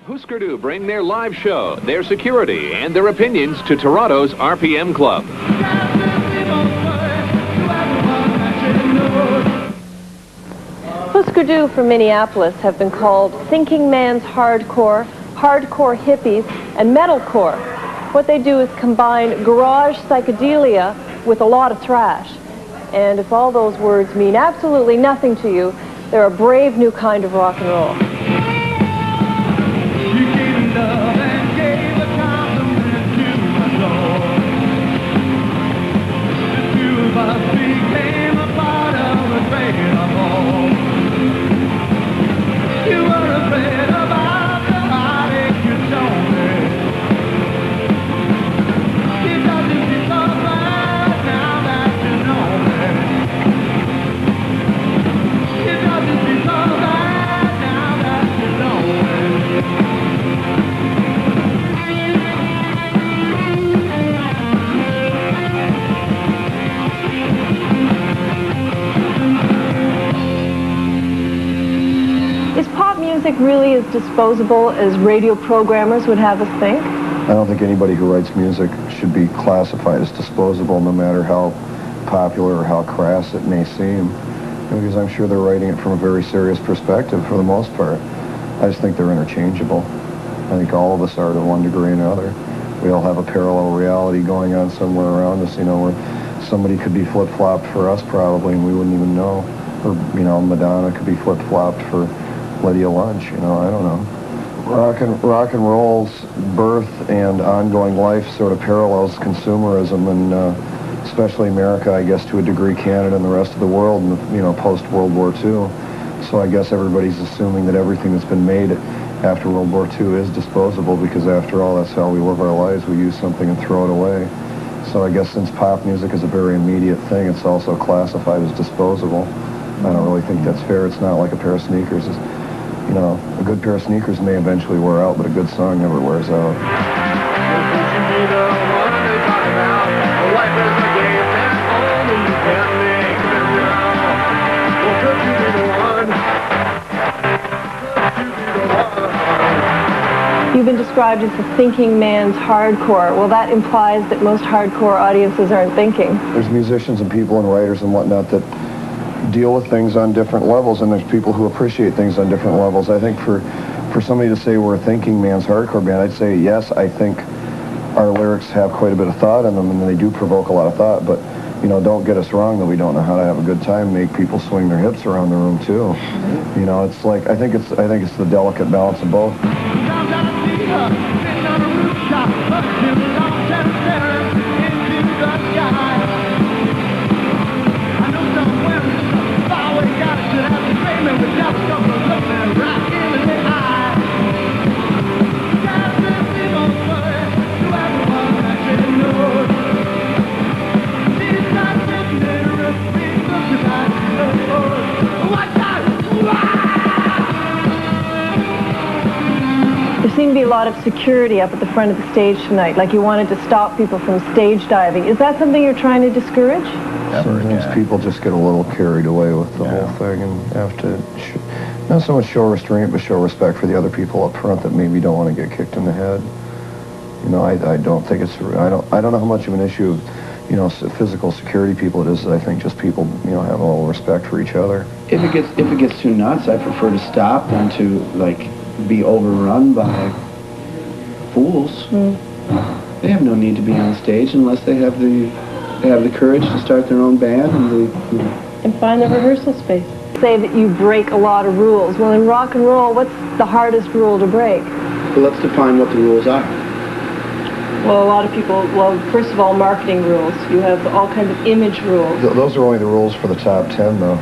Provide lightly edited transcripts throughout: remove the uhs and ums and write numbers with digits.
Husker do bring their live show, their security, and their opinions to Toronto's RPM Club. Husker du from Minneapolis have been called thinking man's hardcore, hardcore hippies, and metalcore. What they do is combine garage psychedelia with a lot of thrash. And if all those words mean absolutely nothing to you, they're a brave new kind of rock and roll. Is pop music really as disposable as radio programmers would have us think? I don't think anybody who writes music should be classified as disposable, no matter how popular or how crass it may seem, because I'm sure they're writing it from a very serious perspective for the most part. I just think they're interchangeable. I think all of us are to one degree or another. We all have a parallel reality going on somewhere around us, you know, where somebody could be flip-flopped for us probably and we wouldn't even know. Or, you know, Madonna could be flip-flopped for Lydia Lunch, you know, I don't know. Rock and roll's birth and ongoing life sort of parallels consumerism, and especially America, I guess, to a degree, Canada and the rest of the world, you know, post-World War II. So I guess everybody's assuming that everything that's been made after World War II is disposable, because after all, that's how we live our lives. We use something and throw it away. So I guess since pop music is a very immediate thing, it's also classified as disposable. I don't really think that's fair. It's not like a pair of sneakers. You know, a good pair of sneakers may eventually wear out, but a good song never wears out. You've been described as the thinking man's hardcore. Well, that implies that most hardcore audiences aren't thinking. There's musicians and people and writers and whatnot that deal with things on different levels, and there's people who appreciate things on different levels. I think for somebody to say we're a thinking man's hardcore band, I'd say yes, I think our lyrics have quite a bit of thought in them, and they do provoke a lot of thought, but you know, don't get us wrong that we don't know how to have a good time, make people swing their hips around the room too. You know, it's like, I think it's the delicate balance of both. There seemed to be a lot of security up at the front of the stage tonight, like you wanted to stop people from stage diving. Is that something you're trying to discourage? Sometimes people just get a little carried away with the whole thing and have to not so much show restraint, but show respect for the other people up front that maybe don't want to get kicked in the head. You know, I don't think it's, I don't know how much of an issue of, you know, physical security people it is. I think just people, you know, have a little respect for each other. If it gets too nuts, I prefer to stop than to, like, be overrun by fools. They have no need to be on stage unless they have the courage to start their own band and find the rehearsal space. Say that you break a lot of rules. Well, in rock and roll, what's the hardest rule to break? Well, let's define what the rules are. Well, a lot of people, well, first of all, marketing rules. You have all kinds of image rules. Those are only the rules for the top 10, though.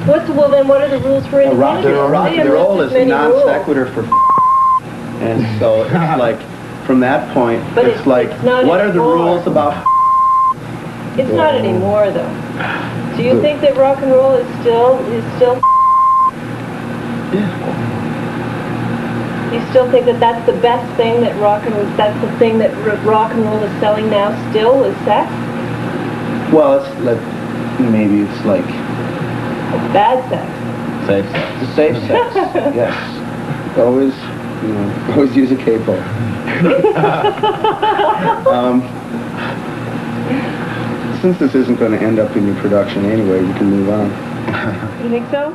Well, then what are the rules for independent? Rock and roll is a non sequitur for and so it's like, from that point, but it's like, what are the rules about It's not anymore, though. Do you think that rock and roll is still? Yeah. You still think that that's the best thing that that's the thing that rock and roll is selling now still, is sex? Well, it's like, maybe it's like bad sex. Safe sex. Safe sex, yes. always, you know, always use a capo. Since this isn't going to end up in your production anyway, we can move on. You think so?